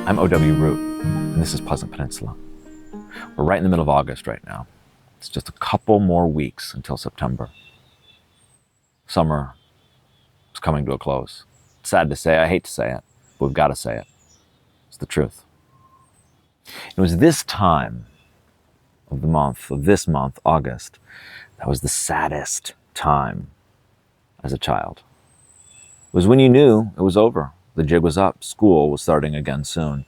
I'm O.W. Root, and this is Pleasant Peninsula. We're right in the middle of August right now. It's just a couple more weeks until September. Summer is coming to a close. It's sad to say, I hate to say it, but we've got to say it. It's the truth. It was this time of this month, August, that was the saddest time as a child. It was when you knew it was over. The jig was up. School was starting again soon.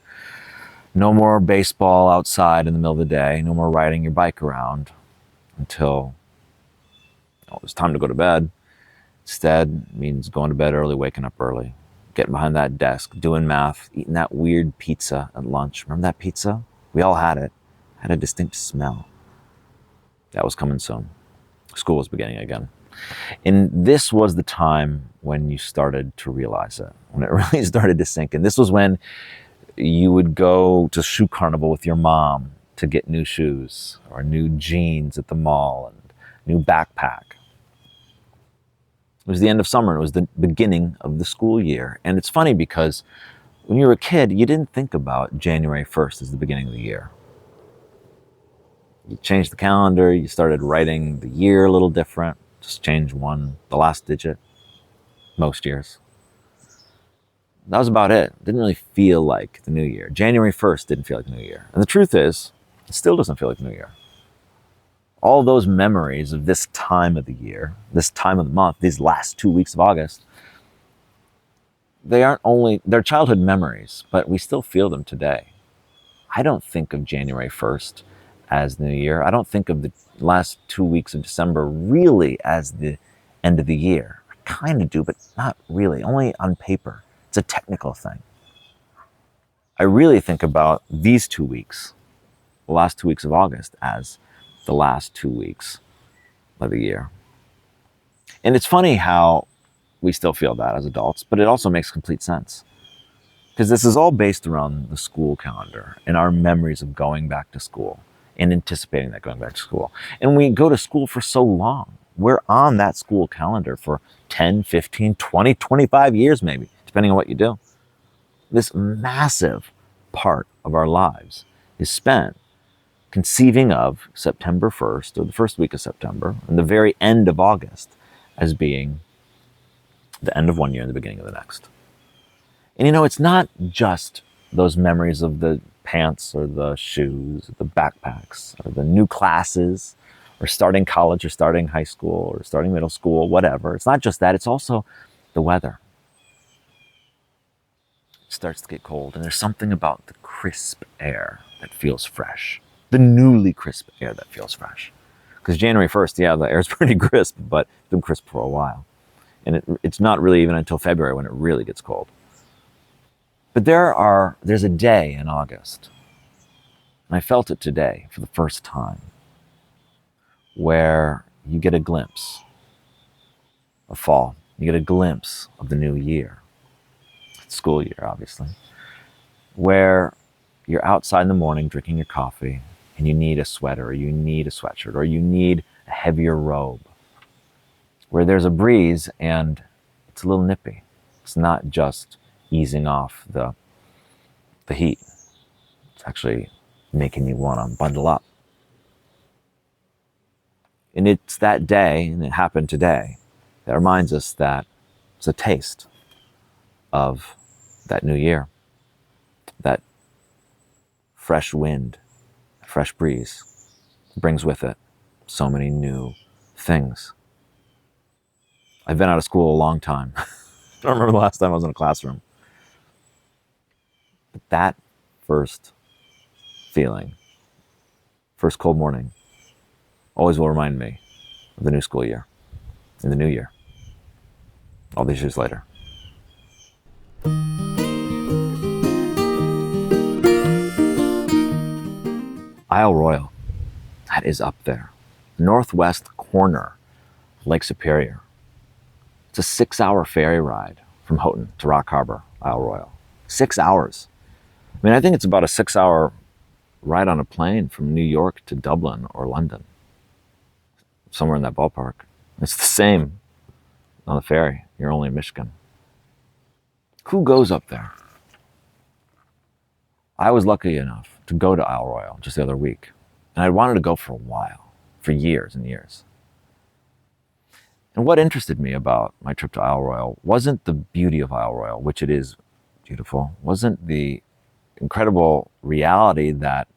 No more baseball outside in the middle of the day. No more riding your bike around until it was time to go to bed. Instead, it means going to bed early, waking up early, getting behind that desk, doing math, eating that weird pizza at lunch. Remember that pizza? We all had it. It had a distinct smell. That was coming soon. School was beginning again. And this was the time when you started to realize it, when it really started to sink in. This was when you would go to shoe carnival with your mom to get new shoes or new jeans at the mall and new backpack. It was the end of summer. It was the beginning of the school year. And it's funny because when you were a kid, you didn't think about January 1st as the beginning of the year. You changed the calendar, you started writing the year a little different, just change the last digit, most years. That was about it. It didn't really feel like the new year. January 1st didn't feel like the new year. And the truth is, it still doesn't feel like the new year. All those memories of this time of the year, this time of the month, these last 2 weeks of August, they're childhood memories, but we still feel them today. I don't think of January 1st as the new year. I don't think of the last 2 weeks of December really as the end of the year. I kind of do, but not really, only on paper. It's a technical thing. I really think about these 2 weeks, the last 2 weeks of August, as the last 2 weeks of the year. And it's funny how we still feel that as adults, but it also makes complete sense. Because this is all based around the school calendar and our memories of going back to school and anticipating that going back to school. And we go to school for so long. We're on that school calendar for 10, 15, 20, 25 years maybe, depending on what you do. This massive part of our lives is spent conceiving of September 1st or the first week of September and the very end of August as being the end of one year and the beginning of the next. And it's not just those memories of the pants or the shoes, or the backpacks, or the new classes, or starting college or starting high school or starting middle school, whatever. It's not just that, it's also the weather. It starts to get cold, and there's something about the crisp air that feels fresh. The newly crisp air that feels fresh. Because January 1st, yeah, the air's pretty crisp, but it's been crisp for a while. And it's not really even until February when it really gets cold. But there's a day in August, and I felt it today for the first time, where you get a glimpse of fall. You get a glimpse of the new year. School year, obviously. Where you're outside in the morning drinking your coffee, and you need a sweater, or you need a sweatshirt, or you need a heavier robe. Where there's a breeze, and it's a little nippy. It's not just easing off the heat. It's actually making you want to bundle up. And it's that day, and it happened today, that reminds us that it's a taste of that new year. That fresh wind, fresh breeze brings with it so many new things. I've been out of school a long time. I don't remember the last time I was in a classroom. But that first feeling, first cold morning, always will remind me of the new school year and the new year, all these years later. Isle Royale, that is up there, northwest corner of Lake Superior. It's a 6-hour ferry ride from Houghton to Rock Harbor, Isle Royale. 6 hours. I mean, I think it's about a 6-hour ride on a plane from New York to Dublin or London. Somewhere in that ballpark. It's the same on the ferry. You're only in Michigan. Who goes up there? I was lucky enough to go to Isle Royale just the other week, and I wanted to go for a while, for years and years. And what interested me about my trip to Isle Royale wasn't the beauty of Isle Royale, which it is beautiful, wasn't the incredible reality that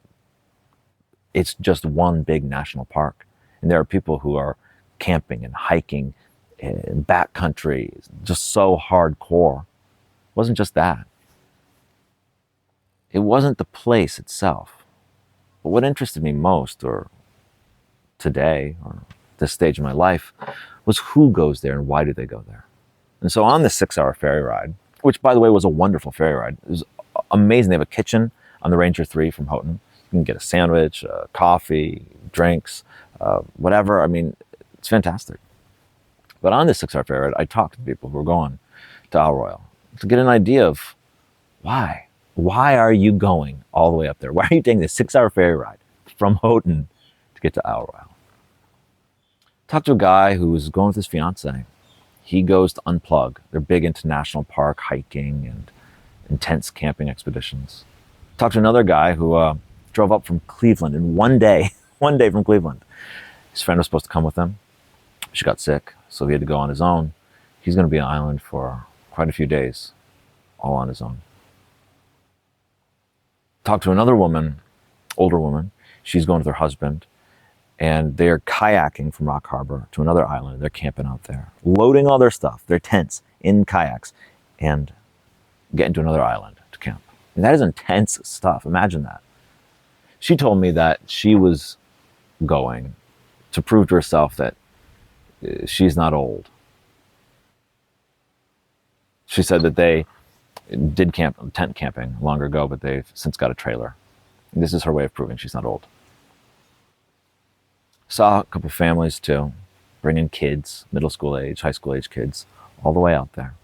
it's just one big national park. And there are people who are camping and hiking in backcountry, just so hardcore. It wasn't just that. It wasn't the place itself. But what interested me most, or today, or this stage of my life, was who goes there and why do they go there. And so on this 6-hour ferry ride, which by the way was a wonderful ferry ride, it was amazing. They have a kitchen on the Ranger 3 from Houghton. You can get a sandwich, coffee, drinks, whatever. I mean, it's fantastic. But on this 6-hour ferry ride, I talked to people who were going to Isle Royale to get an idea of why. Why are you going all the way up there? Why are you taking this 6-hour ferry ride from Houghton to get to Isle Royale? Talked to a guy who was going with his fiance. He goes to unplug. They're big into national park hiking and intense camping expeditions. Talked to another guy who drove up from Cleveland in one day from Cleveland. His friend was supposed to come with him. She got sick, so he had to go on his own. He's going to be on island for quite a few days, all on his own. Talked to another woman, older woman. She's going with her husband, and they're kayaking from Rock Harbor to another island. They're camping out there, loading all their stuff, their tents, in kayaks, and getting to another island to camp. And that is intense stuff. Imagine that. She told me that she was going to prove to herself that she's not old. She said that they did tent camping longer ago, but they've since got a trailer. And this is her way of proving she's not old. Saw a couple families too, bringing kids, middle school age, high school age kids, all the way out there,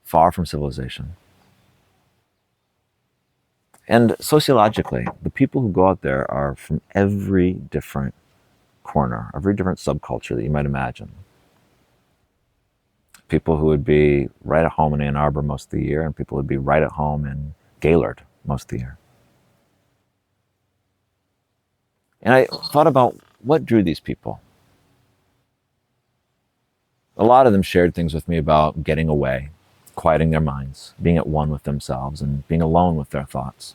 far from civilization. And sociologically, the people who go out there are from every different corner, every different subculture that you might imagine. People who would be right at home in Ann Arbor most of the year, and people who would be right at home in Gaylord most of the year. And I thought about what drew these people. A lot of them shared things with me about getting away, quieting their minds, being at one with themselves, and being alone with their thoughts.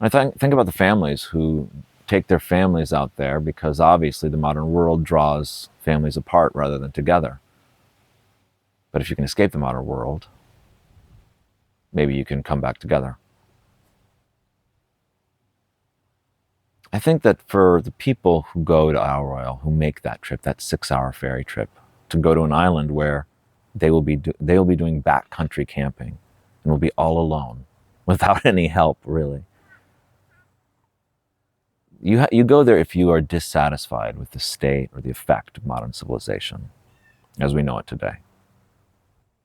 I think about the families who take their families out there because obviously the modern world draws families apart rather than together. But if you can escape the modern world, maybe you can come back together. I think that for the people who go to Isle Royale, who make that trip, that 6-hour ferry trip, to go to an island where they will be doing backcountry camping and will be all alone without any help, really. You go there if you are dissatisfied with the state or the effect of modern civilization as we know it today.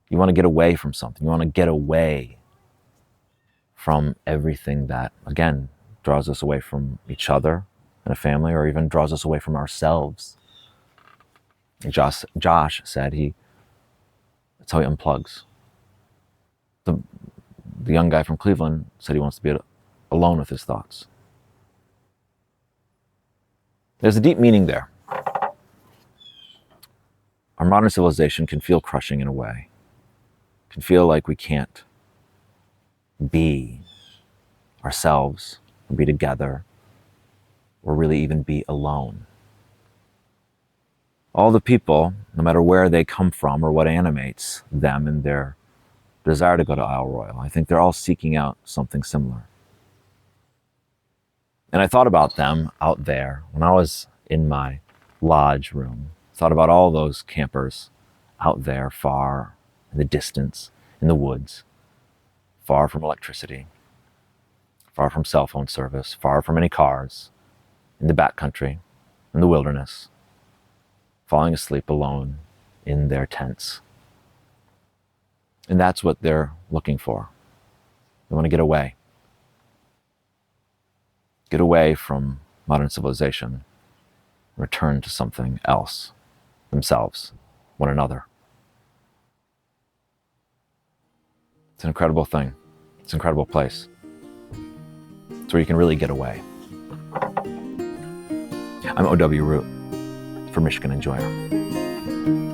You want to get away from something. You want to get away from everything that, again, draws us away from each other and a family, or even draws us away from ourselves. Josh said that's how he unplugs. The young guy from Cleveland said he wants to be alone with his thoughts. There's a deep meaning there. Our modern civilization can feel crushing in a way. It can feel like we can't be ourselves, or be together, or really even be alone. All the people, no matter where they come from or what animates them and their desire to go to Isle Royale, I think they're all seeking out something similar. And I thought about them out there when I was in my lodge room. Thought about all those campers out there far in the distance, in the woods, far from electricity, far from cell phone service, far from any cars, in the backcountry, in the wilderness, falling asleep alone in their tents. And that's what they're looking for. They want to get away. Get away from modern civilization, return to something else, themselves, one another. It's an incredible thing. It's an incredible place. It's where you can really get away. I'm O.W. Root for Michigan Enjoyer.